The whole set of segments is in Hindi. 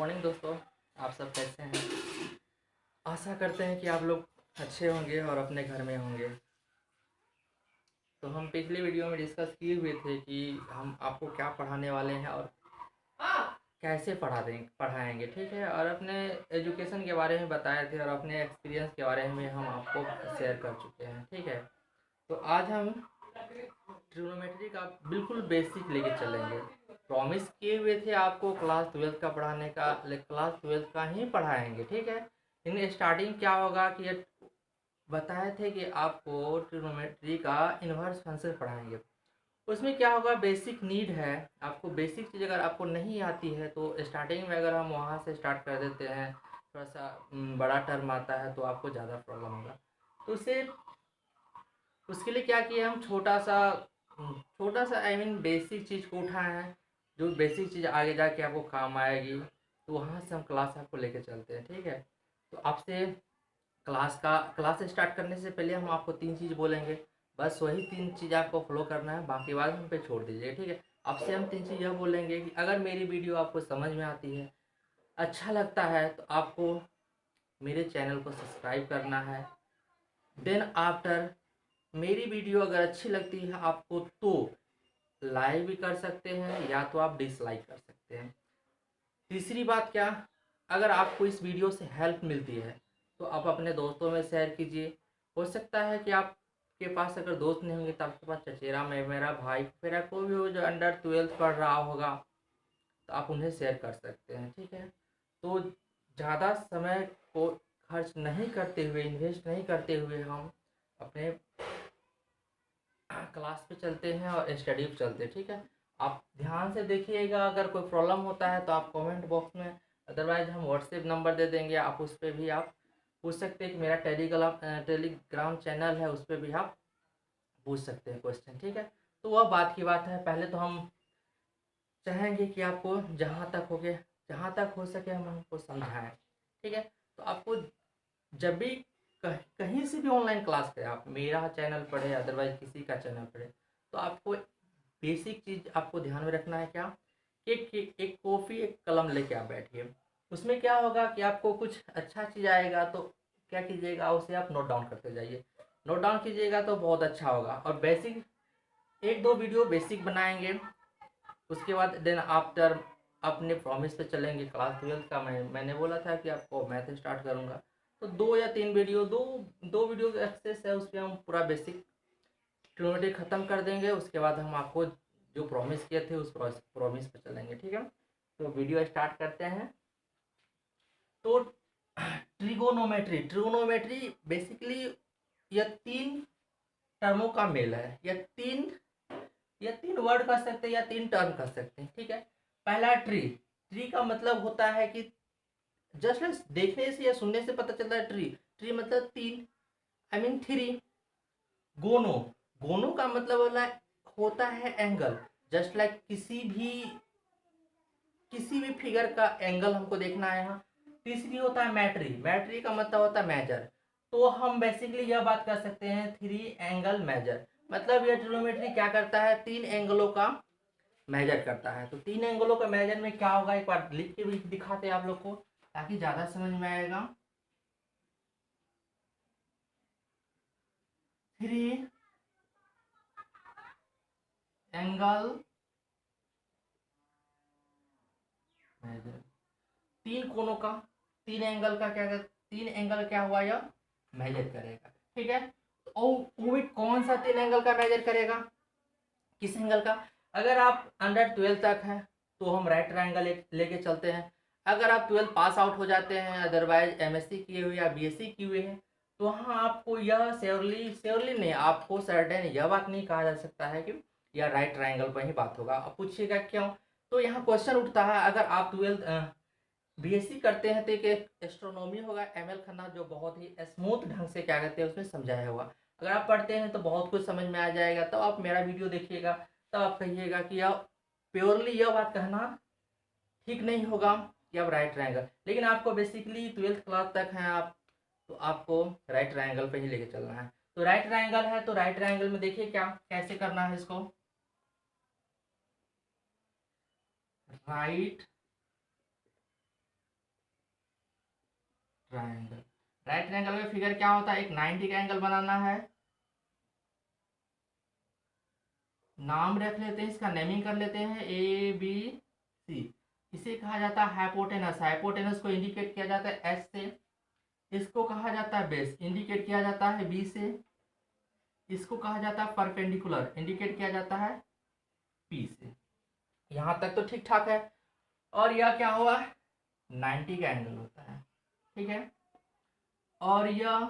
मॉर्निंग दोस्तों। आप सब कैसे हैं? आशा करते हैं कि आप लोग अच्छे होंगे और अपने घर में होंगे। तो हम पिछली वीडियो में डिस्कस किए हुए थे कि हम आपको क्या पढ़ाने वाले हैं और कैसे पढ़ाएंगे, ठीक है। और अपने एजुकेशन के बारे में बताए थे और अपने एक्सपीरियंस के बारे में हम आपको शेयर कर चुके हैं, ठीक है। तो आज हम ट्रिग्नोमेट्री का बिल्कुल बेसिक लेके चलेंगे। प्रॉमिस किए हुए थे आपको क्लास 12 का पढ़ाने का, लेकिन क्लास 12 का ही पढ़ाएंगे, ठीक है। इन स्टार्टिंग क्या होगा कि ये बताए थे कि आपको ट्रिग्नोमेट्री का इन्वर्स फंक्शन पढ़ाएंगे। उसमें क्या होगा, बेसिक नीड है आपको। बेसिक चीज़ अगर आपको नहीं आती है तो स्टार्टिंग में अगर हम वहाँ से स्टार्ट कर देते हैं, थोड़ा सा बड़ा टर्म आता है तो आपको ज़्यादा प्रॉब्लम होगा। तो उसके लिए क्या किया हम, छोटा सा आई मीन बेसिक चीज़ को उठाए हैं, जो बेसिक चीज़ आगे जाके आपको काम आएगी। तो वहाँ से हम क्लास आपको लेके चलते हैं, ठीक है। तो आपसे क्लास स्टार्ट करने से पहले हम आपको 3 चीज़ बोलेंगे। बस वही 3 चीज़ आपको फॉलो करना है, बाकी बात हम पे छोड़ दीजिए, ठीक है। आपसे हम 3 चीज़ यह बोलेंगे कि अगर मेरी वीडियो आपको समझ में आती है, अच्छा लगता है, तो आपको मेरे चैनल को सब्सक्राइब करना है। देन आफ्टर, मेरी वीडियो अगर अच्छी लगती है आपको तो लाइक भी कर सकते हैं या तो आप डिसलाइक कर सकते हैं। तीसरी बात क्या, अगर आपको इस वीडियो से हेल्प मिलती है तो आप अपने दोस्तों में शेयर कीजिए। हो सकता है कि आपके पास अगर दोस्त नहीं होंगे तो आपके पास चचेरा में मेरा भाई मेरा कोई भी हो जो अंडर 12 पढ़ रहा होगा, तो आप उन्हें शेयर कर सकते हैं, ठीक है। तो ज़्यादा समय को खर्च नहीं करते हुए, इन्वेस्ट नहीं करते हुए हम अपने क्लास पे चलते हैं और स्टडी पे चलते हैं, ठीक है। आप ध्यान से देखिएगा, अगर कोई प्रॉब्लम होता है तो आप कमेंट बॉक्स में, अदरवाइज हम व्हाट्सएप नंबर दे देंगे, आप उस पर भी आप पूछ सकते हैं कि मेरा टेलीग्राम चैनल है, उस पर भी आप पूछ सकते हैं क्वेश्चन, ठीक है। तो वह बात की बात है। पहले तो हम चाहेंगे कि आपको जहाँ तक हो सके हम हमको समझाएं, ठीक है। तो आपको जब भी कहीं से भी ऑनलाइन क्लास करें, आप मेरा चैनल पढ़े अदरवाइज किसी का चैनल पढ़े, तो आपको बेसिक चीज़ आपको ध्यान में रखना है क्या, एक कॉफ़ी एक कलम लेके आप बैठिए। उसमें क्या होगा कि आपको कुछ अच्छा चीज़ आएगा तो क्या कीजिएगा, उसे आप नोट डाउन करते जाइए। नोट डाउन कीजिएगा तो बहुत अच्छा होगा। और बेसिक 1-2 वीडियो बेसिक बनाएंगे, उसके बाद देन आफ्टर अपने प्रॉमिस पे चलेंगे। क्लास 12 का मैंने बोला था कि आपको मैथ स्टार्ट करूँगा, तो 2 या 3 वीडियो, दो वीडियो एक्सेस है, उस पर हम पूरा बेसिक ट्रिग्नोमेट्री ख़त्म कर देंगे। उसके बाद हम आपको जो प्रॉमिस किए थे उस प्रॉमिस पे चलेंगे, ठीक है। तो वीडियो स्टार्ट करते हैं। तो ट्रिगोनोमेट्री बेसिकली यह 3 टर्मों का मेल है, या तीन वर्ड कर सकते हैं या 3 टर्म कर सकते हैं, ठीक है। पहला ट्री का मतलब होता है कि जस्ट देखने से या सुनने से पता चलता है ट्री मतलब 3, आई मीन 3। गोनो गोनो का मतलब होता है एंगल। जस्ट लाइक किसी भी फिगर का एंगल हमको देखना है यहाँ। तीसरी होता है मैट्री का मतलब होता है मेजर। तो हम बेसिकली यह बात कर सकते हैं 3 एंगल मेजर, मतलब यह ट्रिग्नोमेट्री क्या करता है, 3 एंगलों का मेजर करता है। तो 3 एंगलों का मेजर में क्या होगा, एक बार लिख के भी दिखाते हैं आप लोग को ताकि ज्यादा समझ में आएगा। 3 एंगल मेजर, 3 कोनों का, 3 एंगल क्या हुआ, यह मेजर करेगा, ठीक है। और वो भी कौन सा 3 एंगल का मेजर करेगा, किस एंगल का। अगर आप अंडर 12 तक हैं तो हम राइट ट्रायंगल लेके चलते हैं। अगर आप 12 पास आउट हो जाते हैं, अदरवाइज एमएससी किए हुए या बीएससी किए हुए हैं, तो हाँ आपको यह श्योरली नहीं, आपको सर्टेन यह बात नहीं कहा जा सकता है कि यह राइट ट्रायंगल पर ही बात होगा। अब पूछिएगा क्यों, तो यहाँ क्वेश्चन उठता है, अगर आप 12 बीएससी करते हैं तो एक एस्ट्रोनॉमी होगा, एमएल खन्ना, जो बहुत ही स्मूथ ढंग से क्या कहते हैं उसमें समझाया हुआ। अगर आप पढ़ते हैं तो बहुत कुछ समझ में आ जाएगा, तो आप मेरा वीडियो देखिएगा, तब आप कहिएगा कि यह प्योरली यह बात कहना ठीक नहीं होगा कि अब राइट ट्रायंगल। लेकिन आपको बेसिकली 12th क्लास तक हैं आप, तो आपको राइट ट्रायंगल पे ही लेके चलना है। तो राइट ट्रायंगल है, तो राइट ट्रायंगल में देखिए क्या कैसे करना है इसको। Right triangle. राइट ट्रायंगल में फिगर क्या होता है, एक 90 का एंगल बनाना है। नाम रख लेते हैं, इसका नेमिंग कर लेते हैं ABC। इसे कहा जाता है हाइपोटेनस। हाइपोटेनस को इंडिकेट किया जाता है H से। इसको कहा जाता है बेस, इंडिकेट किया जाता है B से। इसको कहा जाता है परपेंडिकुलर, इंडिकेट किया जाता है P से। यहाँ तक तो ठीक ठाक है। और यह क्या हुआ, 90 का एंगल होता है, ठीक है। और यह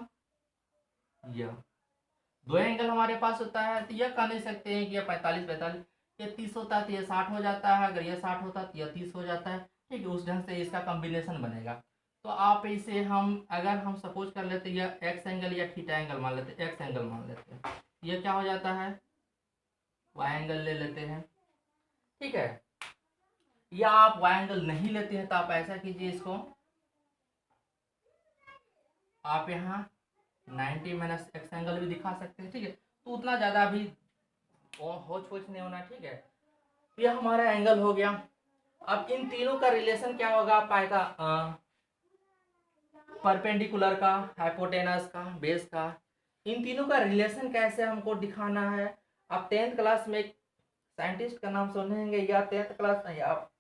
दो एंगल हमारे पास होता है, तो यह कह नहीं सकते हैं कि यह 45 ये 30 होता है तो यह 60 हो जाता है, अगर यह 60 होता है तो यह 30 हो जाता है, ठीक है। उस ढंग से इसका कॉम्बिनेशन बनेगा। तो आप इसे अगर हम सपोज कर लेते यह एक्स एंगल या थीटा एंगल मान लेते, एक्स एंगल मान लेते हैं, यह क्या हो जाता है, वाई एंगल ले लेते हैं, ठीक है। या आप वाई एंगल नहीं लेते हैं तो आप ऐसा कीजिए, इसको आप यहाँ 90 माइनस एक्स एंगल भी दिखा सकते हैं, ठीक है। तो उतना ज़्यादा भी होच पोच नहीं होना, ठीक है। यह हमारा एंगल हो गया। अब इन तीनों का रिलेशन क्या होगा, आप पाएगा परपेंडिकुलर का, हाइपोटेनस का, बेस का, इन तीनों का रिलेशन कैसे हमको दिखाना है। आप 10th क्लास में एक साइंटिस्ट का नाम सुनेंगे, या 10th क्लास में आप,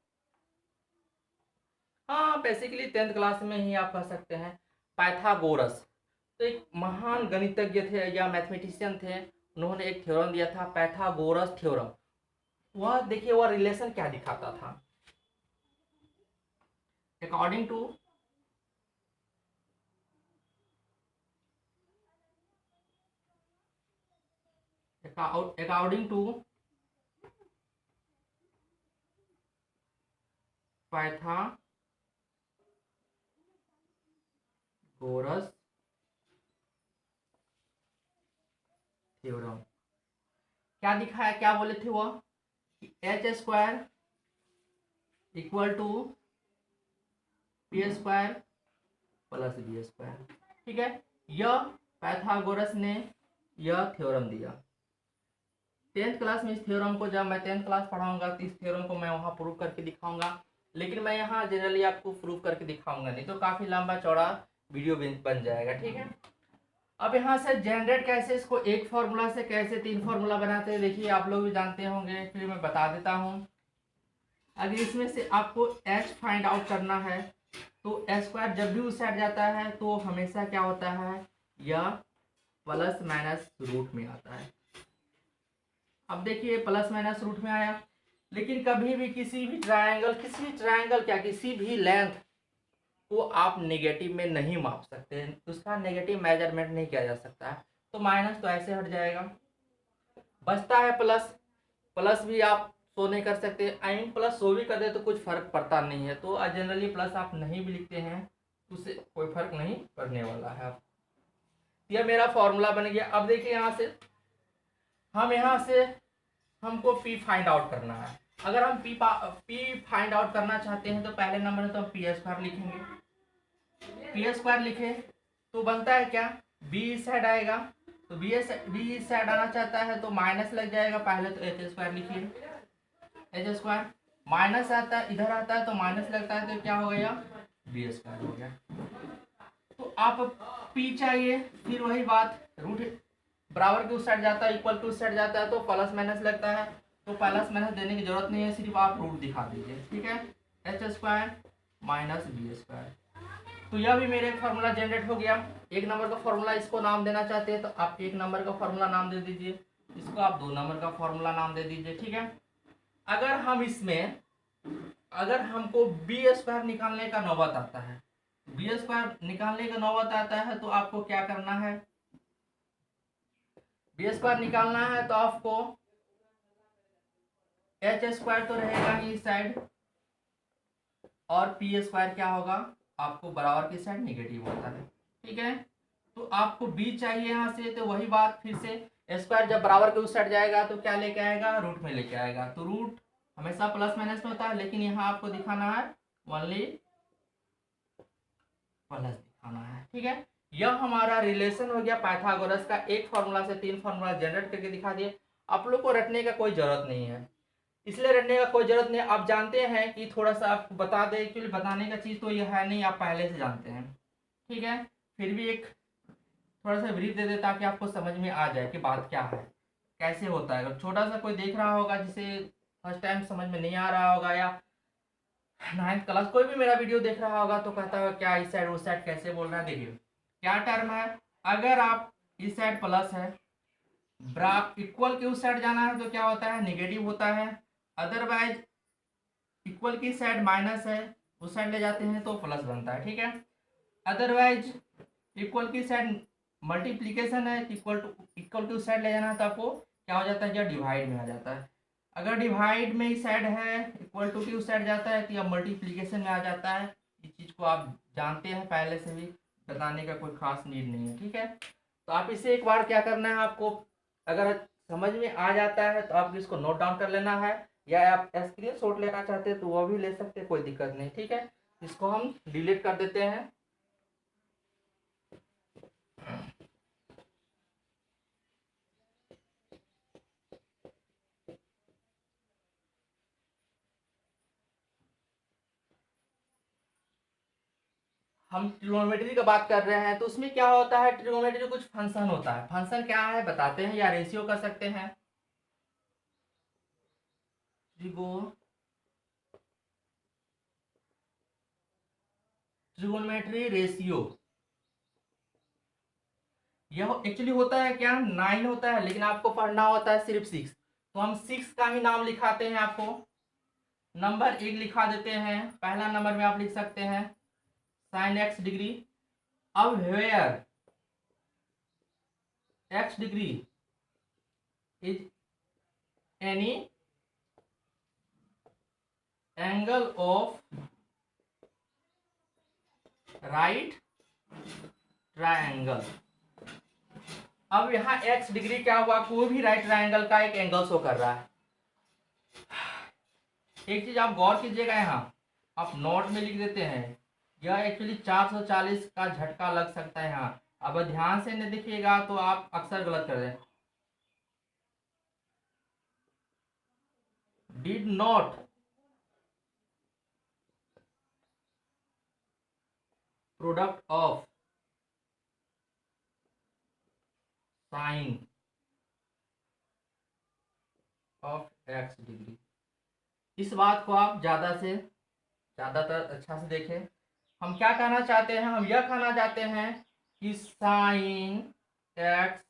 हाँ बेसिकली 10th क्लास में ही आप कह सकते हैं, पाइथागोरस। तो एक महान गणितज्ञ थे या मैथमेटिशियन थे, उन्होंने एक थ्योरम दिया था, पाइथागोरस थ्योरम। वह देखिए वह रिलेशन क्या दिखाता था। अकॉर्डिंग टू पाइथागोरस थ्योरम क्या दिखाया, क्या बोले थे वह, h² equal to p² plus b², ठीक है। यह पाइथागोरस ने यह थ्योरम दिया। 10th क्लास में इस थ्योरम को, जब मैं 10th क्लास पढ़ाऊंगा तो इस थ्योरम को मैं वहाँ प्रूव करके दिखाऊंगा, लेकिन मैं यहाँ जनरली आपको प्रूव करके दिखाऊंगा नहीं, तो काफ़ी लंबा चौड़ा वीडियो बन जाएगा, ठीक है। अब यहाँ से जनरेट कैसे, इसको एक फॉर्मूला से कैसे 3 फॉर्मूला बनाते हैं, देखिए आप लोग भी जानते होंगे, फिर मैं बता देता हूँ। अगर इसमें से आपको h फाइंड आउट करना है तो h² जब भी उस साइड जाता है तो हमेशा क्या होता है, यह प्लस माइनस रूट में आता है। अब देखिए प्लस माइनस रूट में आया, लेकिन कभी भी किसी भी लेंथ को आप नेगेटिव में नहीं माप सकते, उसका नेगेटिव मेजरमेंट नहीं किया जा सकता है। तो माइनस तो ऐसे हट जाएगा, बचता है प्लस। प्लस भी आप शो नहीं कर सकते, आई मीन प्लस शो भी कर दे तो कुछ फर्क पड़ता नहीं है, तो जनरली प्लस आप नहीं भी लिखते हैं उससे कोई फर्क नहीं पड़ने वाला है। यह मेरा फॉर्मूला बन गया। अब देखिए यहाँ से हमको P फाइंड आउट करना है। अगर हम P फाइंड आउट करना चाहते हैं तो पहले नंबर में तो हम p² लिखेंगे। p² लिखे तो बनता है क्या, B इस साइड आएगा, तो B इस साइड आना चाहता है तो माइनस लग जाएगा, पहले तो h² लिखिए, h² माइनस आता है, इधर आता है तो माइनस लगता है, तो क्या हो गया, b² हो गया। तो आप P चाहिए, फिर वही बात, रूट बराबर के उस साइड जाता है, इक्वल टू उस साइड जाता है तो प्लस माइनस लगता है, तो प्लस माइनस देने की जरूरत नहीं है, सिर्फ आप रूट दिखा दीजिए, ठीक है। h² minus b²। तो यह भी मेरे फार्मूला जनरेट हो गया। एक नंबर का फार्मूला इसको नाम देना चाहते हैं तो आप 1 नंबर का फार्मूला नाम दे दीजिए, इसको आप 2 नंबर का फार्मूला नाम दे दीजिए, ठीक है। अगर हमको b² निकालने का नौबत आता है, b² निकालने का नौबत आता है तो आपको क्या करना है, b² निकालना है तो आपको h² तो रहेगा ही इस साइड, और p² क्या होगा, आपको बराबर की साइड नेगेटिव होता है, ठीक है। तो आपको b चाहिए यहाँ से, तो वही बात फिर से, h² जब बराबर के उस साइड जाएगा तो क्या लेके आएगा, रूट में लेके आएगा। तो रूट हमेशा प्लस माइनस में होता है, लेकिन यहाँ आपको दिखाना है ओनली प्लस दिखाना है, ठीक है। यह हमारा रिलेशन हो गया पाइथागोरस का। एक फॉर्मूला से 3 फॉर्मूला जनरेट करके दिखा दिए। आप लोग को रटने का कोई जरूरत नहीं है, इसलिए रटने का कोई जरूरत नहीं, आप जानते हैं कि थोड़ा सा आपको बता दें, एक्चुअली बताने का चीज़ तो यह है नहीं, आप पहले से जानते हैं, ठीक है। फिर भी एक थोड़ा सा ब्रीफ दे दे ताकि आपको समझ में आ जाए कि बात क्या है, कैसे होता है। अगर छोटा सा कोई देख रहा होगा जिसे फर्स्ट टाइम समझ में नहीं आ रहा होगा, या 9th क्लास कोई भी मेरा वीडियो देख रहा होगा, तो कहता है क्या इस साइड उस साइड कैसे बोल रहा है। देखिए क्या टर्म है, अगर आप इस साइड प्लस है, ब्राक इक्वल के उस साइड जाना है तो क्या होता है, नेगेटिव होता है। अदरवाइज इक्वल की साइड माइनस है, उस साइड ले जाते हैं तो प्लस बनता है, ठीक है। अदरवाइज इक्वल की साइड मल्टीप्लीकेशन है, इक्वल की उस साइड ले जाना है तो आपको क्या हो जाता है, या डिवाइड में आ जाता है। अगर डिवाइड में इस साइड है, इक्वल टू की उस साइड जाता है तो यह मल्टीप्लीकेशन में आ जाता है। इस चीज़ को आप जानते हैं पहले से भी, बताने का कोई खास नीड नहीं है, ठीक है। तो आप इसे एक बार क्या करना है आपको, अगर समझ में आ जाता है तो आपको इसको नोट डाउन कर लेना है, या आप स्क्रीन शॉट लेना चाहते हैं तो वह भी ले सकते हैं, कोई दिक्कत नहीं, ठीक है। इसको हम डिलीट कर देते हैं। हम ट्रिग्नोमेट्री का बात कर रहे हैं, तो उसमें क्या होता है, ट्रिग्नोमेट्री कुछ फंक्शन होता है। फंक्शन क्या है बताते हैं, या रेशियो कर सकते हैं। ट्रिग्नोमेट्री रेशियो, यह एक्चुअली होता है क्या, 9 होता है, लेकिन आपको पढ़ना होता है सिर्फ 6। तो हम 6 का ही नाम लिखाते हैं। आपको नंबर 1 लिखा देते हैं। पहला नंबर में आप लिख सकते हैं साइन एक्स डिग्री। अब where x degree is any angle of right triangle. अब यहाँ एक्स डिग्री क्या हुआ, कोई भी राइट ट्रायंगल का एक एंगल शो कर रहा है। एक चीज आप गौर कीजिएगा, यहाँ आप नोट में लिख देते हैं, यह एक्चुअली 440 का झटका लग सकता है यहाँ। अब ध्यान से नहीं देखिएगा तो आप अक्सर गलत कर दें। Did not product of sine of x degree. इस बात को आप ज्यादा से ज्यादातर अच्छा से देखें। हम क्या कहना चाहते हैं, हम यह कहना चाहते हैं कि sine x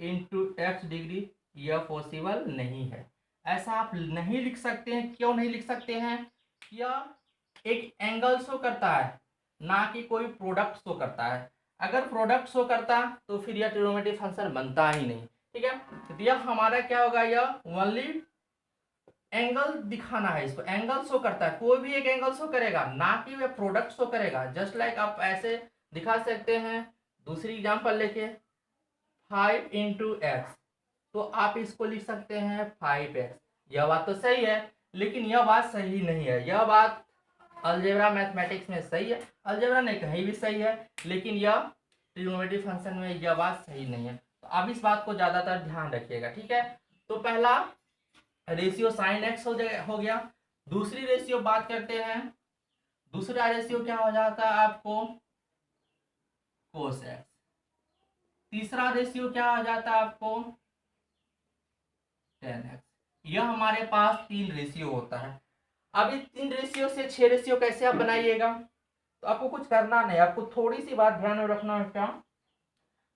into x degree यह पॉसिबल नहीं है। ऐसा आप नहीं लिख सकते हैं। क्यों नहीं लिख सकते हैं, यह एक एंगल शो करता है, ना कि कोई प्रोडक्ट शो करता है। अगर प्रोडक्ट शो करता तो फिर यह ट्रिग्नोमेट्री फंक्शन बनता ही नहीं, ठीक है। तो यह हमारा क्या होगा, यह ओनली एंगल दिखाना है, इसको एंगल शो करता है। कोई भी एक एंगल शो करेगा, ना कि वह प्रोडक्ट शो करेगा। जस्ट लाइक आप ऐसे दिखा सकते हैं, दूसरी एग्जांपल लेके 5 इंटू एक्स, तो आप इसको लिख सकते हैं 5x। यह बात तो सही है, लेकिन यह बात सही नहीं है। यह बात अलजेब्रा मैथमेटिक्स में सही है, अलजेब्रा नहीं कहीं भी सही है, लेकिन यह ट्रिग्नोमेट्री फंक्शन में यह बात सही नहीं है। तो आप इस बात को ज्यादातर ध्यान रखिएगा, ठीक है। तो पहला रेशियो साइन एक्स हो गया। दूसरी रेशियो बात करते हैं। दूसरा रेशियो क्या हो जाता है आपको, कोस एक्स। तीसरा रेशियो क्या हो जाता है आपको, टेन एक्स। यह हमारे पास 3 रेशियो होता है। अब इस 3 रेशियो से 6 रेशियो कैसे आप बनाइएगा, तो आपको कुछ करना नहीं, आपको थोड़ी सी बात ध्यान में रखना है। क्या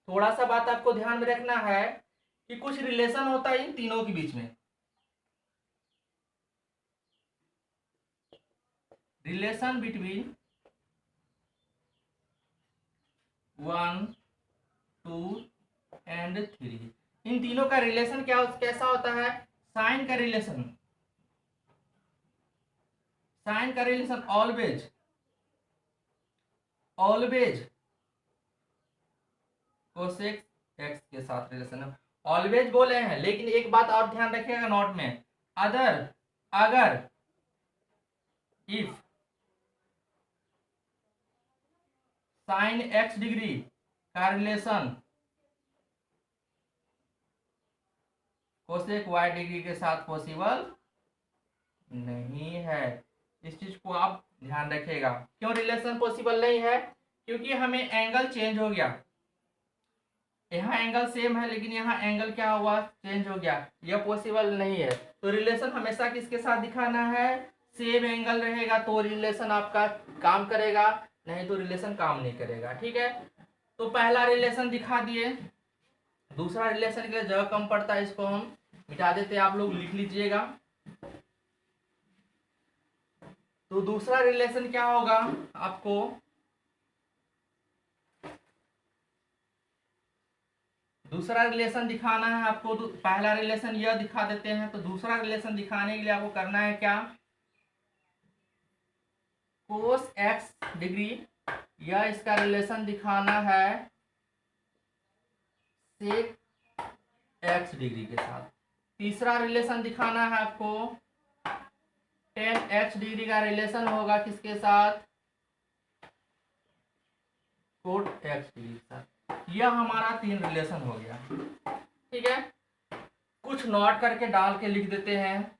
थोड़ा सा बात आपको ध्यान में रखना है कि कुछ रिलेशन होता है इन तीनों के बीच में। रिलेशन बिटवीन 1 2 एंड 3, इन तीनों का रिलेशन क्या कैसा होता है, साइन का रिलेशन। साइन का relation always always cosec x के साथ रिलेशन है। ऑलवेज बोले हैं, लेकिन एक बात और ध्यान रखिएगा नोट में, अगर इफ साइन एक्स डिग्री का रिलेशन कोसेक वाई डिग्री के साथ पॉसिबल नहीं है। इस चीज को आप ध्यान रखिएगा। क्यों रिलेशन पॉसिबल नहीं है, क्योंकि हमें एंगल चेंज हो गया, यहाँ एंगल सेम है लेकिन यहाँ एंगल क्या हुआ, चेंज हो गया, यह पॉसिबल नहीं है। तो रिलेशन हमेशा किसके साथ दिखाना है, सेम एंगल रहेगा तो रिलेशन आपका काम करेगा, नहीं तो रिलेशन काम नहीं करेगा। ठीक है, तो पहला रिलेशन दिखा दिए, दूसरा रिलेशन के लिए जगह कम पड़ता है, इसको हम मिटा देते हैं, आप लोग लिख लीजिएगा। तो दूसरा रिलेशन क्या होगा, आपको दूसरा रिलेशन दिखाना है आपको। पहला रिलेशन यह दिखा देते हैं, तो दूसरा रिलेशन दिखाने के लिए आपको करना है क्या, कोस एक्स डिग्री, यह इसका रिलेशन दिखाना है सेक एक्स डिग्री के साथ। तीसरा रिलेशन दिखाना है आपको टेन एक्स डिग्री का रिलेशन होगा किसके साथ, कोट एक्स डिग्री के साथ। यह हमारा 3 रिलेशन हो गया। ठीक है, कुछ नोट करके डाल के लिख देते हैं,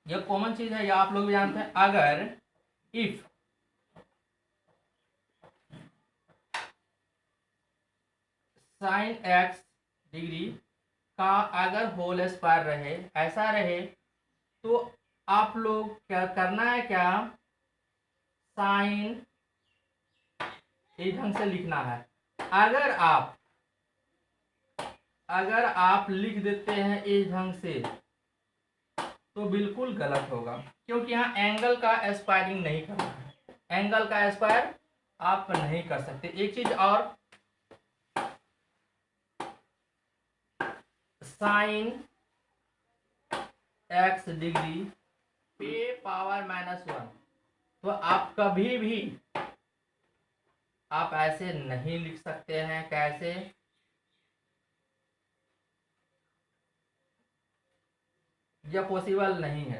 यह कॉमन चीज है, यह आप लोग भी जानते हैं। अगर इफ साइन एक्स डिग्री का अगर होल स्क्वायर रहे, ऐसा रहे, तो आप लोग क्या करना है, क्या साइन इस ढंग से लिखना है। अगर आप लिख देते हैं इस ढंग से तो बिल्कुल गलत होगा, क्योंकि यहाँ एंगल का एस्पायरिंग नहीं करना है, एंगल का एस्पायर आप नहीं कर सकते। एक चीज और, साइन एक्स डिग्री पे पावर -1, तो आप कभी भी आप ऐसे नहीं लिख सकते हैं। कैसे, यह पॉसिबल नहीं है,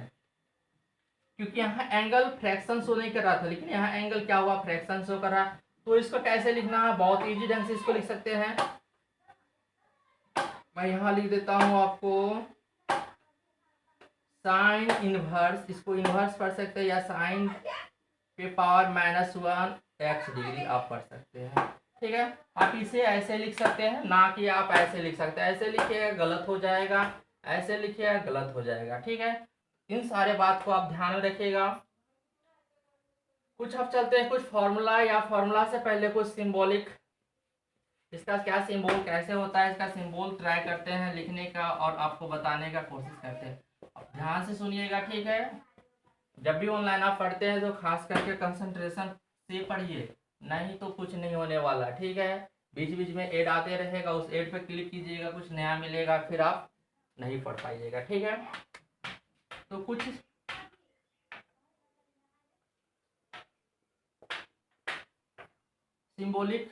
क्योंकि यहाँ एंगल फ्रैक्शन शो नहीं कर रहा था, लेकिन यहाँ एंगल क्या हुआ, फ्रैक्शन शो कर रहा। तो इसको कैसे लिखना है, बहुत इजी ढंग से इसको लिख सकते हैं। मैं यहाँ लिख देता हूँ आपको साइन इनवर्स, इसको इनवर्स पढ़ सकते हैं, या साइन पे पावर -1 एक्स डिग्री आप पढ़ सकते हैं। ठीक है, आप इसे ऐसे लिख सकते हैं, ना कि आप ऐसे लिख सकते हैं। ऐसे लिखिएगा गलत हो जाएगा, ऐसे लिखिएगा गलत हो जाएगा। ठीक है, इन सारे बात को आप ध्यान में रखिएगा। कुछ अब चलते हैं कुछ फॉर्मूला, या फॉर्मूला से पहले कुछ सिंबॉलिक, इसका क्या सिंबल कैसे होता है, इसका सिंबल ट्राई करते हैं लिखने का और आपको बताने का कोशिश करते हैं। ध्यान से सुनिएगा, ठीक है। जब भी ऑनलाइन आप पढ़ते हैं तो खास करके कंसंट्रेशन से पढ़िए, नहीं तो कुछ नहीं होने वाला। ठीक है, बीच बीच में ऐड आते रहेगा, उस ऐड पे क्लिक कीजिएगा, कुछ नया मिलेगा, फिर आप नहीं पढ़ पाइएगा। ठीक है, तो कुछ सिंबॉलिक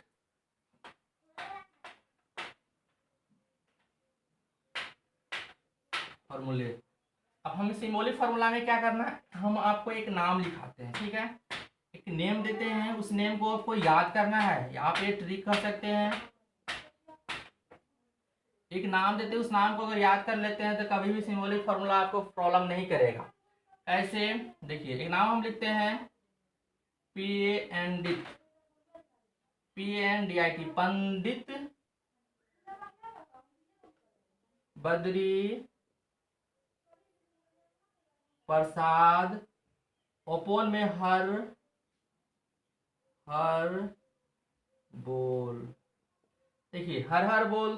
फॉर्मूले। अब हमें सिंबॉलिक फार्मूला में क्या करना है, हम आपको एक नाम लिखाते हैं। ठीक है, एक नेम देते हैं, उस नेम को आपको याद करना है। आप ये ट्रिक कर सकते हैं, एक नाम देते हैं, उस नाम को अगर याद कर लेते हैं तो कभी भी सिंबॉलिक फार्मूला आपको प्रॉब्लम नहीं करेगा। ऐसे देखिए, एक नाम हम लिखते हैं PANDIT, PANDIT, Pandit Badri Prasad, upon में हर हर बोल। देखिए, हर हर बोल,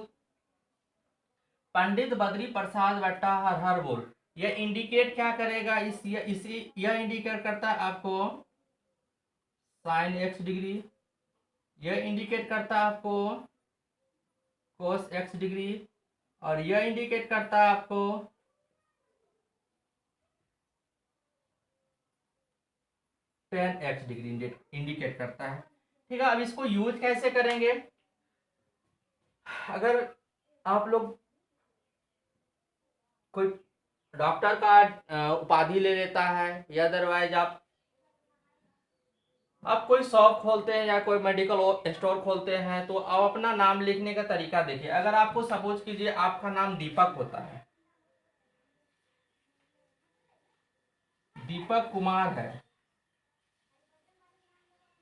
पंडित बद्री प्रसाद बट्टा हर हर बोल, यह इंडिकेट क्या करेगा, यह इंडिकेट करता है आपको साइन एक्स डिग्री, यह इंडिकेट करता है आपको कोस एक्स डिग्री, और यह इंडिकेट करता है आपको टेन एक्स डिग्री इंडिकेट करता है। ठीक है, अब इसको यूज कैसे करेंगे, अगर आप लोग कोई डॉक्टर का उपाधि ले लेता है, या अदरवाइज आप कोई शॉप खोलते हैं या कोई मेडिकल स्टोर खोलते हैं, तो आप अपना नाम लिखने का तरीका देखिए। अगर आपको सपोज कीजिए आपका नाम दीपक होता है, दीपक कुमार है,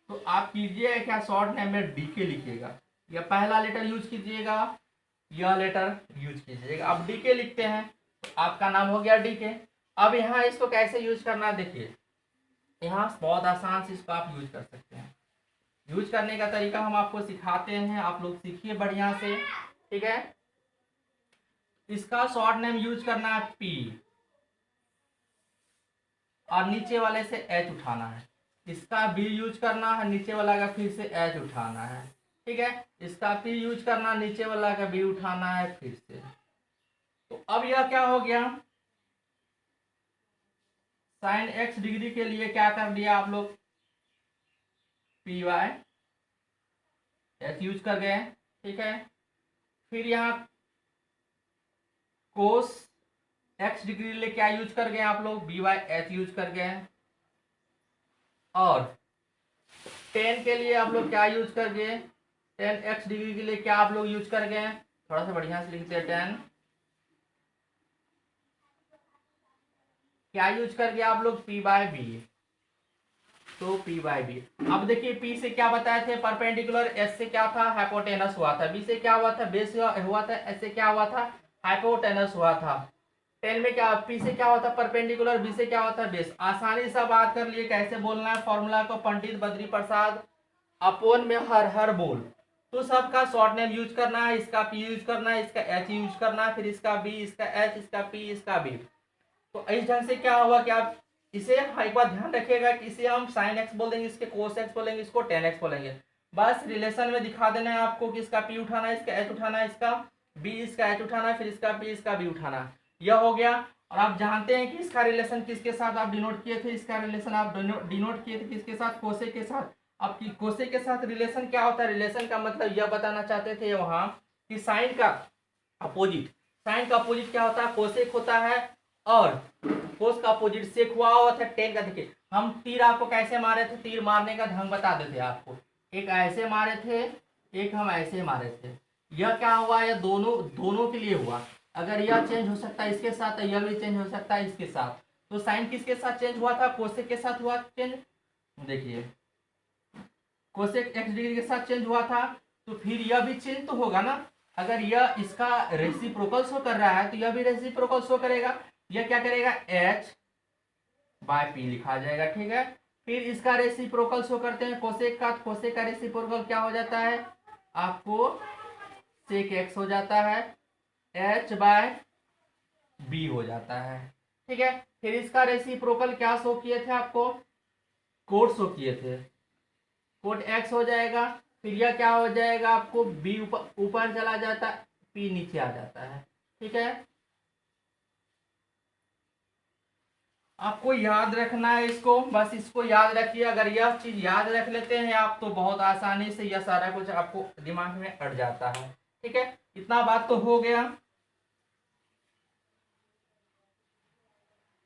तो आप कीजिएगा क्या, शॉर्ट नेम में डी के लिखिएगा, या पहला लेटर यूज कीजिएगा, यह लेटर यूज कीजिएगा। अब डी के लिखते हैं तो आपका नाम हो गया डी के। अब यहाँ इसको कैसे यूज करना है देखिए, यहाँ बहुत आसान से इसको आप यूज कर सकते हैं। यूज करने का तरीका हम आपको सिखाते हैं, आप लोग सीखिए बढ़िया से, ठीक है। इसका शॉर्ट नेम यूज करना है पी, और नीचे वाले से एच उठाना है। इसका बी यूज करना है, नीचे वाला का फिर से एच उठाना है, ठीक है। इसका पी यूज करना, नीचे वाला का बी उठाना है फिर से। तो अब यह क्या हो गया, साइन एक्स डिग्री के लिए क्या कर दिया आप लोग, पी वाई एच यूज कर गए, ठीक है। फिर यहाँ कोस एक्स डिग्री के लिए क्या यूज कर गए आप लोग, बी वाई एच यूज कर गए। और टेन के लिए आप लोग क्या यूज कर गए, टेन एक्स डिग्री के लिए क्या आप लोग यूज कर गए, थोड़ा सा बढ़िया से लिखते हैं, टेन क्या यूज कर गए आप लोग, पी बाय बी, तो पी बाय बी। अब देखिए पी से क्या बताए थे, परपेंडिकुलर, एस से क्या था, हाइपोटेनस हुआ था, बी से क्या हुआ था, बेस हुआ था, एस से क्या हुआ था, हाइपोटेनस हुआ था। टेन में क्या, पी से क्या होता है परपेंडिकुलर, बी से क्या होता है बेस। आसानी से बात कर लिए कैसे बोलना है फॉर्मूला को, पंडित बद्री प्रसाद अपोन में हर हर बोल। तो सबका शॉर्ट नेम यूज करना है, इसका पी यूज करना है, इसका एच यूज करना है, फिर इसका बी, इसका एच, इसका पी, इसका बी। तो इस ढंग से क्या हुआ कि आप इसे एक बार ध्यान रखिएगा कि इसे हम साइन एक्स बोल देंगे, इसके कोस एक्स बोलेंगे, इसको टेन एक्स बोलेंगे। बस रिलेशन में दिखा देना है आपको कि इसका पी उठाना है, इसका एच उठाना है, इसका बी, इसका एच उठाना है, फिर इसका पी, इसका बी उठाना है। यह हो गया। और आप जानते हैं कि इसका रिलेशन किसके साथ आप डिनोट किए थे, इसका रिलेशन आप डिनोट किए थे किसके साथ, कोसे के साथ। अब कोसे के साथ रिलेशन क्या होता है, रिलेशन का मतलब यह बताना चाहते थे वहां कि साइन का अपोजिट, साइन का अपोजिट क्या होता है, कोसेक होता है, और कोस का अपोजिट सेक हुआ था टेन का। देखिए हम तीर आपको कैसे मारे थे, तीर मारने का ढंग बता देते आपको, एक ऐसे मारे थे, एक हम ऐसे मारे थे। यह क्या हुआ, यह दोनों के लिए हुआ। अगर यह चेंज हो सकता है इसके साथ, यह भी चेंज हो सकता है इसके साथ। तो साइन किसके साथ चेंज हुआ था, कोसेक के साथ हुआ चेंज। देखिए कोसेक एक्स डिग्री के साथ चेंज हुआ था, तो फिर यह भी चेंज तो होगा ना। अगर यह इसका रेसिप्रोकल शो कर रहा है तो यह भी रेसिप्रोकल शो करेगा। यह क्या करेगा, एच बाय पी लिखा जाएगा, ठीक है। फिर इसका रेसिप्रोकल शो करते हैं कोसेक का, कोसेक का रेसिप्रोकल क्या हो जाता है आपको, सेक एक्स हो जाता है, एच बाय बी हो जाता है, ठीक है। फिर इसका रेसिप्रोकल क्या शो किए थे आपको, कोट शो किए थे, कोट एक्स हो जाएगा। फिर यह क्या हो जाएगा आपको, बी ऊपर चला जाता है, पी नीचे आ जाता है, ठीक है। आपको याद रखना है इसको, बस इसको याद रखिए। अगर यह चीज याद रख लेते हैं आप तो बहुत आसानी से यह सारा कुछ आपको दिमाग में अट जाता है, ठीक है। इतना बात तो हो गया,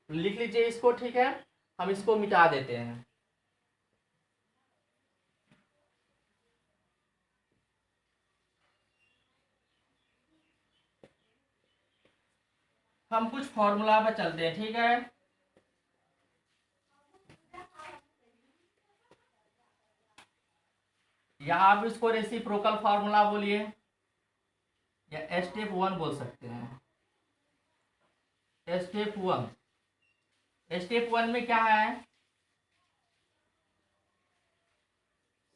लिख लीजिए इसको, ठीक है। हम इसको मिटा देते हैं। हम कुछ फॉर्मूला पे चलते हैं, ठीक है। या आप इसको रेसिप्रोकल फार्मूला बोलिए, या स्टेप वन बोल सकते हैं। स्टेप वन, स्टेप वन में क्या है,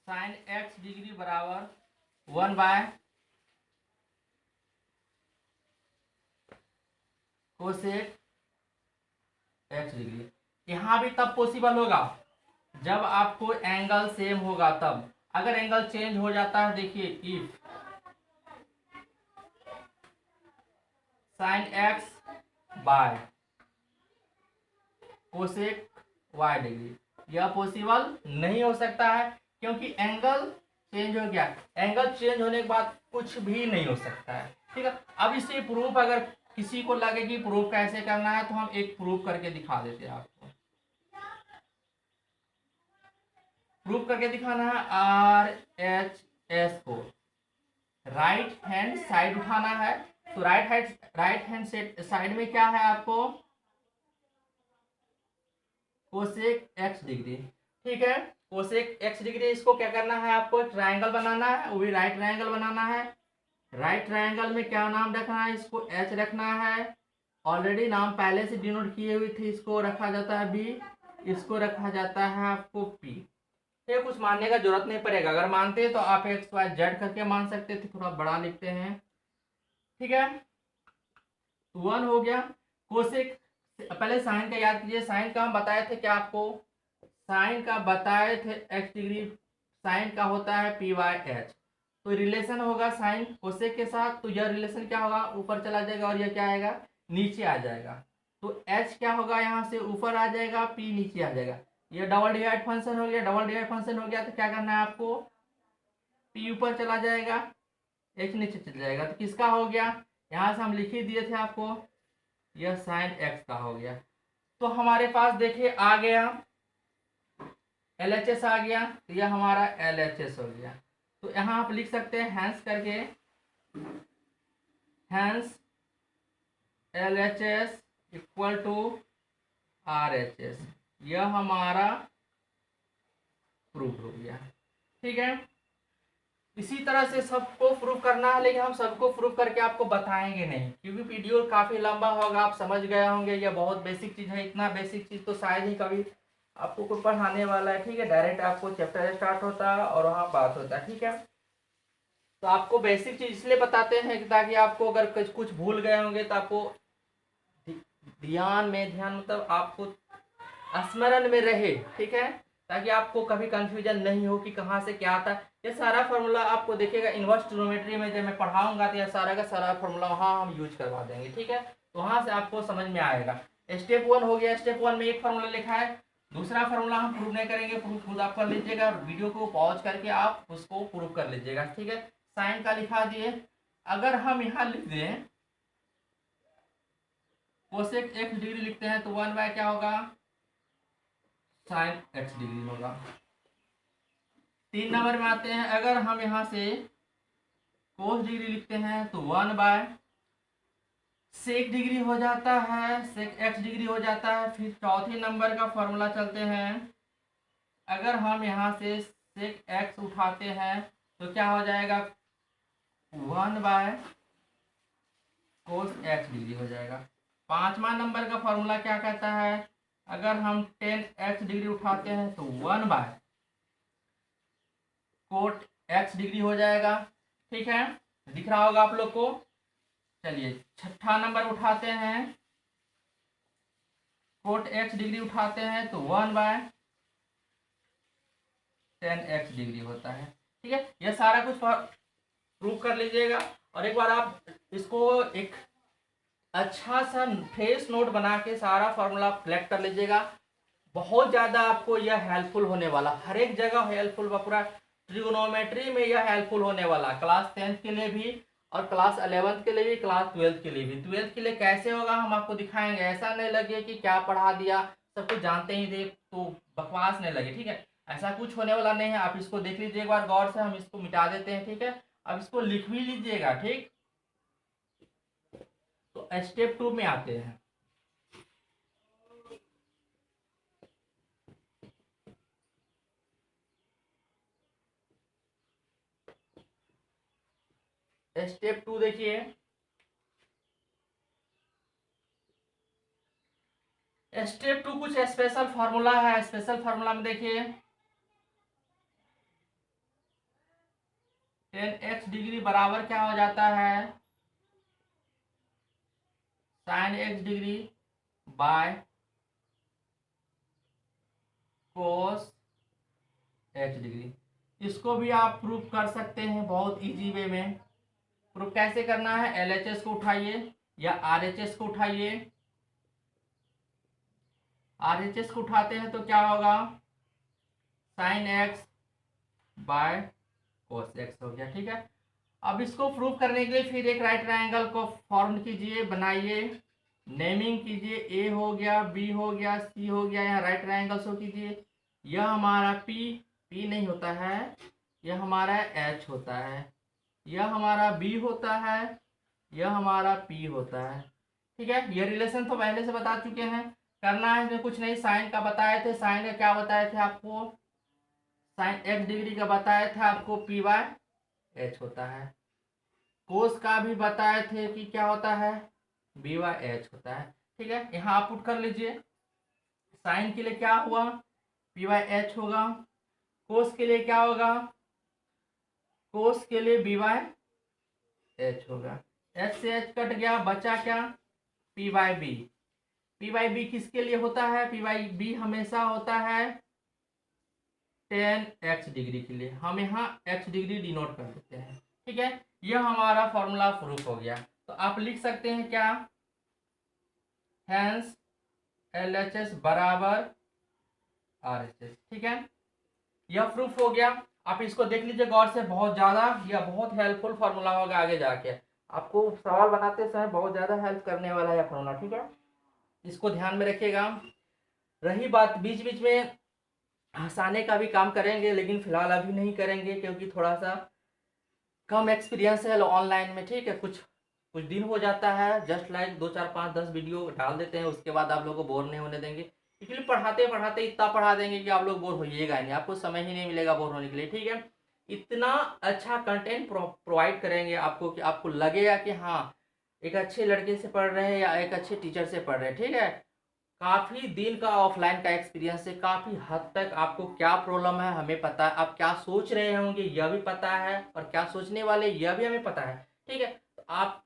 साइन एक्स डिग्री बराबर 1 बाय कोसेक एक्स डिग्री। यहां भी तब पॉसिबल होगा जब आपको एंगल सेम होगा तब। अगर एंगल चेंज हो जाता है, देखिए if sine x by cosec y degree, यह पॉसिबल नहीं हो सकता है क्योंकि एंगल चेंज हो गया। एंगल चेंज होने के बाद कुछ भी नहीं हो सकता है, ठीक है। अब इसे प्रूफ अगर किसी को लगे कि प्रूफ कैसे करना है तो हम एक प्रूफ करके दिखा देते हैं आपको। प्रूफ करके दिखाना है, आर एच एस को राइट हैंड साइड उठाना है। तो राइट हैंड साइड में क्या है आपको, कोसेक एक्स डिग्री। ठीक है। कोसेक एक्स डिग्री, इसको क्या करना है, आपको ट्रायंगल बनाना है, वो भी राइट ट्रायंगल बनाना है। राइट ट्रायंगल में क्या नाम रखना है, इसको एच रखना है। ऑलरेडी नाम पहले से डिनोट किए हुए थे, इसको रखा जाता है बी, इसको रखा जाता है आपको पी। ये कुछ मानने का जरूरत नहीं पड़ेगा, अगर मानते हैं तो आप एक्स वाई जेड करके मान सकते थे, थोड़ा बड़ा लिखते हैं। ठीक है, वन हो गया। कोसेक, पहले साइन का याद कीजिए, साइन का हम बताए थे क्या आपको, साइन का बताए थे एक्स डिग्री, साइन का होता है पी वाई एच। तो रिलेशन होगा साइन कोसेक के साथ, तो यह रिलेशन क्या होगा, ऊपर चला जाएगा और यह क्या आएगा, नीचे आ जाएगा। तो एच क्या होगा, यहाँ से ऊपर आ जाएगा, पी नीचे आ जाएगा। ये डबल डिवाइड फंक्शन हो गया, डबल डिवाइड फंक्शन हो गया तो क्या करना है आपको, पी ऊपर चला जाएगा, एच नीचे चल जाएगा, तो किसका हो गया, यहाँ से हम लिख ही दिए थे आपको, यह साइन एक्स का हो गया। तो हमारे पास देखिए आ गया एल एच एस आ गया, तो यह हमारा एल एच एस हो गया। तो यहाँ आप लिख सकते हैं हैंस करके, hence L H S equal to R H S, यह हमारा प्रूफ हो गया। ठीक है, इसी तरह से सबको प्रूफ करना है, लेकिन हम सबको प्रूफ करके आपको बताएंगे नहीं, क्योंकि वीडियो काफ़ी लंबा होगा, आप समझ गए होंगे यह बहुत बेसिक चीज़ है। इतना बेसिक चीज़ तो शायद ही कभी आपको कोई पढ़ाने वाला है। ठीक है, डायरेक्ट आपको चैप्टर स्टार्ट होता है और वहाँ बात होता है। ठीक है, तो आपको बेसिक चीज़ इसलिए बताते हैं ताकि आपको अगर कुछ भूल गए होंगे तो आपको ध्यान मतलब आपको स्मरण में रहे। ठीक है, ताकि आपको कभी कंफ्यूजन नहीं हो कि कहाँ से क्या आता है। ये सारा फार्मूला आपको देखिएगा इन्वर्स ट्रिग्नोमेट्री में जब मैं पढ़ाऊंगा तो यह सारा का सारा फार्मूला वहाँ हम यूज करवा देंगे। ठीक है, तो वहाँ से आपको समझ में आएगा। स्टेप वन हो गया, स्टेप वन में एक फार्मूला लिखा है, दूसरा फार्मूला हम प्रूव नहीं करेंगे, प्रूफ खुद आप कर लीजिएगा, वीडियो को पॉज करके आप उसको प्रूव कर लीजिएगा। ठीक है, साइन का लिखा दिए, अगर हम यहाँ लिख दें कोसेक एक्स डिग्री लिखते हैं तो वन बाय क्या होगा, साइन एक्स डिग्री होगा। 3 नंबर में आते हैं, अगर हम यहाँ से कोस डिग्री लिखते हैं तो वन बाय सेक डिग्री हो जाता है, सेक एक्स डिग्री हो जाता है। फिर चौथे नंबर का फॉर्मूला चलते हैं, अगर हम यहाँ से सेक एक्स उठाते हैं तो क्या हो जाएगा, one by cos x degree हो जाएगा। 5वां नंबर का फॉर्मूला क्या कहता है, अगर हम टेन एक्स डिग्री उठाते हैं तो one by cot x degree हो जाएगा। ठीक है, दिख रहा होगा आप लोग को। चलिए 6वां नंबर उठाते हैं, कोट एक्स डिग्री उठाते हैं तो one by ten x degree होता है। ठीक है, यह सारा कुछ प्रूव कर लीजिएगा, और एक बार आप इसको एक अच्छा सा फेस नोट बना के सारा फॉर्मूला कलेक्ट कर लीजिएगा। बहुत ज़्यादा आपको यह हेल्पफुल होने वाला, हर एक जगह हेल्पफुल, पूरा ट्रिग्नोमेट्री में यह हेल्पफुल होने वाला, क्लास 10th के लिए भी और क्लास 11th के लिए भी, क्लास 12th के लिए भी। 12th के लिए कैसे होगा हम आपको दिखाएंगे, ऐसा नहीं लगे कि क्या पढ़ा दिया सब कुछ जानते ही थे तो बकवास नहीं लगे। ठीक है, ऐसा कुछ होने वाला नहीं है, आप इसको देख लीजिए एक बार गौर से, हम इसको मिटा देते हैं। ठीक है, अब इसको लिख भी लीजिएगा। ठीक, तो स्टेप 2 में आते हैं। स्टेप 2 देखिए, स्टेप 2 कुछ स्पेशल फार्मूला है। स्पेशल फार्मूला में देखिए 10x डिग्री बराबर क्या हो जाता है, sign x degree by cos x degree. इसको भी आप प्रूफ कर सकते हैं बहुत इजी वे में। प्रूफ कैसे करना है, एलएचएस को उठाइए या आरएचएस को उठाइए। आरएचएस को उठाते हैं तो क्या होगा, sign x by cos x हो गया। ठीक है, अब इसको प्रूफ करने के लिए फिर एक राइट ट्रायंगल को फॉर्म कीजिए, बनाइए, नेमिंग कीजिए, ए हो गया, बी हो गया, सी हो गया, यहाँ राइट ट्रायंगल शो कीजिए। यह हमारा पी नहीं होता है, यह हमारा एच होता है, यह हमारा बी होता है, यह हमारा पी होता है। ठीक है, यह रिलेशन तो पहले से बता चुके हैं। करना है इसमें कुछ नहीं। साइन का बताए थे, साइन का क्या बताए थे आपको, साइन x डिग्री का बताए थे आपको पी बाय एच होता है। कोस का भी बताए थे कि क्या होता है, बी बाय एच होता है। ठीक है, यहाँ आप पुट कर लीजिए। साइन के लिए क्या हुआ, पी बाय एच होगा। कोस के लिए क्या होगा, कोस के लिए बी बाय एच होगा। एच से एच कट गया, बचा क्या, P by B. P by B किसके लिए होता है, पी बाई बी हमेशा होता है टेन एक्स डिग्री के लिए। हम यहाँ एक्स डिग्री डिनोट कर देते हैं। ठीक है, यह हमारा फॉर्मूला प्रूफ हो गया। तो आप लिख सकते हैं क्या, हेंस एल एच एस बराबर आर एच एस। ठीक है, यह प्रूफ हो गया। आप इसको देख लीजिए गौर से, बहुत ज़्यादा यह बहुत हेल्पफुल फार्मूला होगा आगे जाके, आपको सवाल बनाते समय बहुत ज़्यादा हेल्प करने वाला है फार्मूला। ठीक है, इसको ध्यान में रखिएगा। रही बात, बीच बीच में हंसाने का भी काम करेंगे, लेकिन फिलहाल अभी नहीं करेंगे क्योंकि थोड़ा सा कम एक्सपीरियंस है ऑनलाइन में। ठीक है, कुछ कुछ दिन हो जाता है, जस्ट लाइक 2 4 5 10 वीडियो डाल देते हैं, उसके बाद आप लोगों को बोर नहीं होने देंगे। इसलिए पढ़ाते पढ़ाते इतना पढ़ा देंगे कि आप लोग बोर होइएगा नहीं, आपको समय ही नहीं मिलेगा बोर होने के लिए। ठीक है, इतना अच्छा कंटेंट प्रोवाइड करेंगे आपको कि आपको लगेगा कि हाँ एक अच्छे लड़के से पढ़ रहे हैं या एक अच्छे टीचर से पढ़ रहे हैं। ठीक है, काफ़ी दिन का ऑफलाइन का एक्सपीरियंस है, काफ़ी हद तक आपको क्या प्रॉब्लम है हमें पता है, आप क्या सोच रहे होंगे यह भी पता है, और क्या सोचने वाले यह भी हमें पता है। ठीक है, तो आप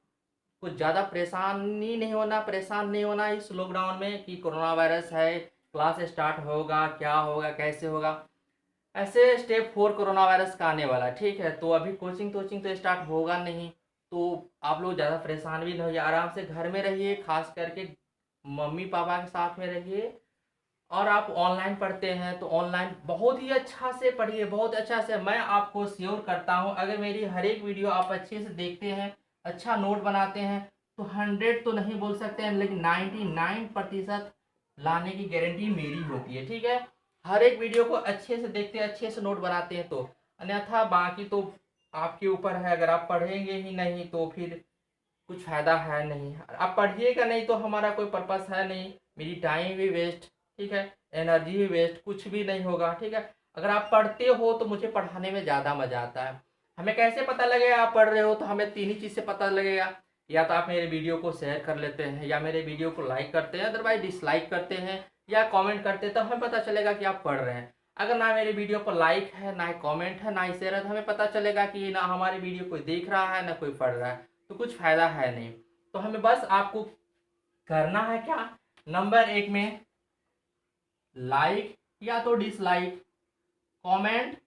कुछ ज़्यादा परेशान नहीं होना इस लॉकडाउन में कि कोरोना वायरस है, क्लास स्टार्ट होगा, क्या होगा, कैसे होगा। ऐसे स्टेप 4 कोरोना वायरस का आने वाला है। ठीक है, तो अभी कोचिंग तो स्टार्ट होगा नहीं, तो आप लोग ज़्यादा परेशान भी नहीं होइए, आराम से घर में रहिए, खास करके मम्मी पापा के साथ में रहिए। और आप ऑनलाइन पढ़ते हैं तो ऑनलाइन बहुत ही अच्छा से पढ़िए, बहुत अच्छा से। मैं आपको श्योर करता हूं, अगर मेरी हर एक वीडियो आप अच्छे से देखते हैं, अच्छा नोट बनाते हैं, तो 100 तो नहीं बोल सकते हैं, लेकिन 99% लाने की गारंटी मेरी होती है। ठीक है, हर एक वीडियो को अच्छे से देखते हैं, अच्छे से नोट बनाते हैं, तो अन्यथा बाकी तो आपके ऊपर है। अगर आप पढ़ेंगे ही नहीं तो फिर कुछ फायदा है नहीं, आप पढ़िएगा नहीं तो हमारा कोई पर्पस है नहीं, मेरी टाइम भी वेस्ट, ठीक है, एनर्जी भी वेस्ट, कुछ भी नहीं होगा। ठीक है, अगर आप पढ़ते हो तो मुझे पढ़ाने में ज़्यादा मज़ा आता है। हमें कैसे पता लगेगा आप पढ़ रहे हो, तो हमें 3 ही चीज़ से पता लगेगा, या तो आप मेरे वीडियो को शेयर कर लेते हैं, या मेरे वीडियो को लाइक करते हैं, अदरवाइज डिसलाइक करते हैं या कॉमेंट करते हैं, तो हमें पता चलेगा कि आप पढ़ रहे हैं। अगर ना मेरे वीडियो पर लाइक है, ना ही कॉमेंट है, ना ही शेयर है, तो हमें पता चलेगा कि ना हमारे वीडियो कोई देख रहा है ना कोई पढ़ रहा है, तो कुछ फायदा है नहीं। तो हमें बस आपको करना है क्या, नंबर 1 में लाइक या तो डिसलाइक, कमेंट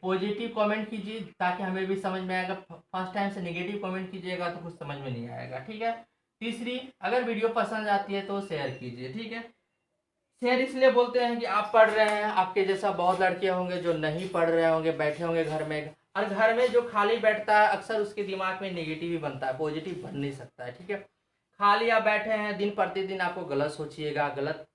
पॉजिटिव कमेंट कीजिए ताकि हमें भी समझ में आएगा। फर्स्ट टाइम से नेगेटिव कमेंट कीजिएगा तो कुछ समझ में नहीं आएगा। ठीक है, तीसरी, अगर वीडियो पसंद आती है तो शेयर कीजिए। ठीक है, शेयर इसलिए बोलते हैं कि आप पढ़ रहे हैं, आपके जैसा बहुत लड़के होंगे जो नहीं पढ़ रहे होंगे, बैठे होंगे घर में, और घर में जो खाली बैठता है अक्सर उसके दिमाग में नेगेटिव ही बनता है, पॉजिटिव बन नहीं सकता है। ठीक है, खाली आप बैठे हैं दिन प्रतिदिन, आपको गलत सोचिएगा, गलत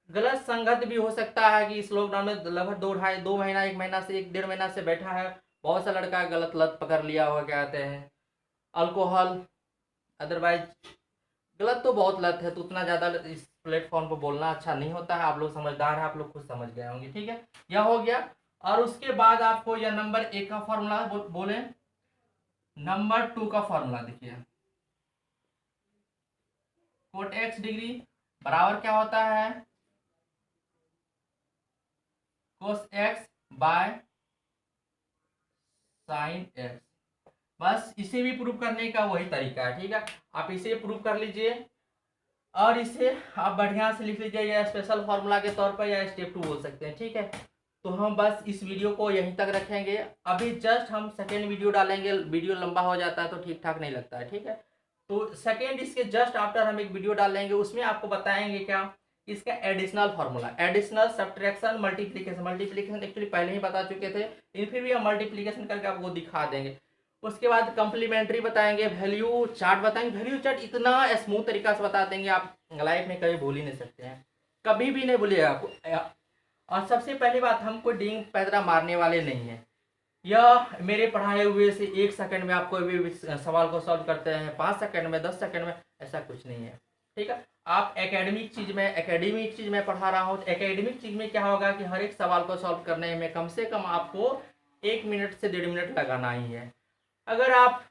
गलत संगत भी हो सकता है कि इस लॉकडाउन में लगभग 2 महीना 1 महीना से 1 1.5 महीना से बैठा है, बहुत सा लड़का गलत लत पकड़ लिया हुआ, क्या कहते हैं, अल्कोहल, अदरवाइज गलत तो बहुत लत है, तो उतना ज़्यादा इस प्लेटफॉर्म पर बोलना अच्छा नहीं होता है। आप लोग समझदार हैं, आप लोग खुद समझ गए होंगे। ठीक है, यह हो गया। और उसके बाद आपको यह नंबर 1 का फॉर्मूला बोले, नंबर 2 का फॉर्मूला देखिए, कोट एक्स डिग्री बराबर क्या होता है, cos x by sine x. बस इसे भी प्रूव करने का वही तरीका है। ठीक है, आप इसे प्रूव कर लीजिए, और इसे आप बढ़िया से लिख लीजिए, या स्पेशल फार्मूला के तौर पर या स्टेप 2 बोल सकते हैं। ठीक है, तो हम बस इस वीडियो को यहीं तक रखेंगे। अभी जस्ट हम सेकेंड वीडियो डालेंगे, वीडियो लंबा हो जाता है तो ठीक ठाक नहीं लगता है। ठीक है, तो सेकेंड इसके जस्ट आफ्टर हम एक वीडियो डालेंगे, उसमें आपको बताएंगे क्या, इसका additional formula, additional subtraction multiplication actually पहले ही बता चुके थे, लेकिन फिर भी हम मल्टीप्लिकेशन करके आपको दिखा देंगे। उसके बाद कंप्लीमेंट्री बताएंगे, वैल्यू चार्ट बताएंगे। वैल्यू चार्ट इतना स्मूथ तरीका से बता देंगे, आप लाइफ में कभी भूल ही नहीं सकते हैं, कभी भी नहीं भूलिएगा आपको। और सबसे पहली बात, हम कोई डिंग पैदरा मारने वाले नहीं हैं, यह मेरे पढ़ाए हुए से 1 सेकंड में आपको भी सवाल को सॉल्व करते हैं, 5 सेकंड में, 10 सेकंड में, ऐसा कुछ नहीं है। ठीक है। आप एकेडमिक चीज़ में पढ़ा रहा हूँ, तो एकेडमिक चीज़ में क्या होगा कि हर एक सवाल को सॉल्व करने में कम से कम आपको 1 मिनट से 1.5 मिनट लगाना ही है। अगर आप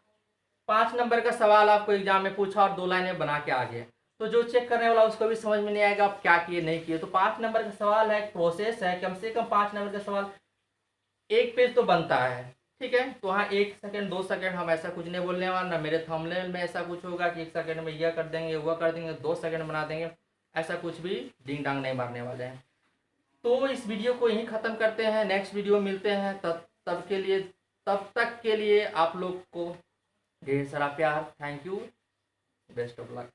5 नंबर का सवाल आपको एग्जाम में पूछा और 2 लाइनें बना के आ गए, तो जो चेक करने वाला उसको भी समझ में नहीं आएगा आप क्या किए नहीं किए। तो 5 नंबर का सवाल है, प्रोसेस है, कम से कम 5 नंबर का सवाल 1 पेज तो बनता है। ठीक है, तो हाँ 1 सेकंड 2 सेकंड हम ऐसा कुछ नहीं बोलने वाला, ना मेरे थंबनेल में ऐसा कुछ होगा कि 1 सेकंड में यह कर देंगे वह कर देंगे 2 सेकंड बना देंगे, ऐसा कुछ भी डिंग डांग नहीं मारने वाले हैं। तो इस वीडियो को यहीं ख़त्म करते हैं, नेक्स्ट वीडियो मिलते हैं। तब तक के लिए आप लोग को ढेर सारा प्यार। Thank you, best of luck.